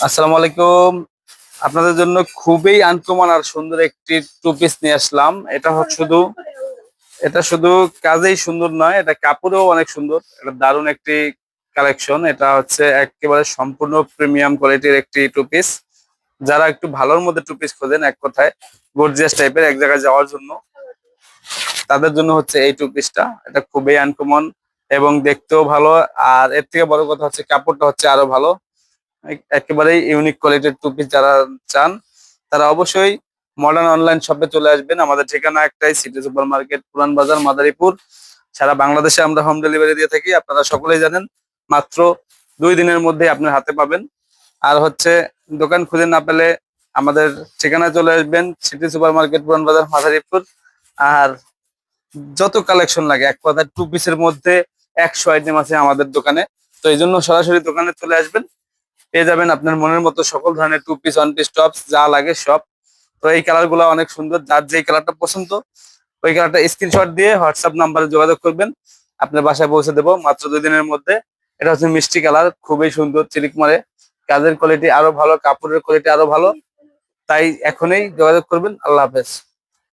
আসসালামু আলাইকুম। আপনাদের জন্য খুবই আনকমন আর সুন্দর একটি টু পিস নিয়ে আসলাম। এটা শুধু কাজেই সুন্দর নয়, এটা কাপড়েও অনেক সুন্দর। এটা দারুণ একটি কালেকশন। এটা হচ্ছে একেবারে সম্পূর্ণ প্রিমিয়াম কোয়ালিটির একটি টু পিস। যারা একটু ভালোর মধ্যে টু পিস খোঁজেন, এক কথায় গর্জিয়াস টাইপের এক জায়গায় যাওয়ার জন্য, তাদের জন্য হচ্ছে এই টু পিসটা। এটা খুবই আনকমন এবং দেখতেও ভালো। আর এর থেকে বড় কথা হচ্ছে কাপড়টা হচ্ছে আরো ভালো। একেবারেই ইউনিক কোয়ালিটির টু পিস যারা চান, তারা অবশ্যই মডার্ন অনলাইন শপে চলে আসবেন। আমাদের ঠিকানা একটাই, সিটি সুপার মার্কেট, পুরান বাজার, মাদারীপুর। সারা বাংলাদেশে আমরা হোম ডেলিভারি দিয়ে থাকি, আপনারা সকলেই জানেন। মাত্র 2 দিনের মধ্যে আপনার হাতে পাবেন। আর হচ্ছে দোকান খুঁজে না পেলে আমাদের ঠিকানায় চলে আসবেন, সিটি সুপার মার্কেট, পুরান বাজার, মাদারীপুর। আর যত কালেকশন লাগে, এক কথা টু পিসের মধ্যে 100 আইটেম আছে আমাদের দোকানে। তো এই জন্য সরাসরি দোকানে চলে আসবেন, পেয়ে যাবেন আপনার মনের মতো সকল ধরনের two piece, one piece, tops যা লাগে সব। তো এই কালার গুলো অনেক সুন্দর, যার যে কালারটা পছন্দ ওই কালারটা স্ক্রিনশট দিয়ে হোয়াটসঅ্যাপ নাম্বারে যোগাযোগ করবেন, আপনার বাসায় পৌঁছে দেবো মাত্র 2 দিনের মধ্যে। এটা হচ্ছে মিষ্টি কালার, খুবই সুন্দর, চিলিক মারে। কাজের কোয়ালিটি আরো ভালো, কাপড়ের কোয়ালিটি আরো ভালো। তাই এখনই যোগাযোগ করবেন। আল্লাহ হাফেজ।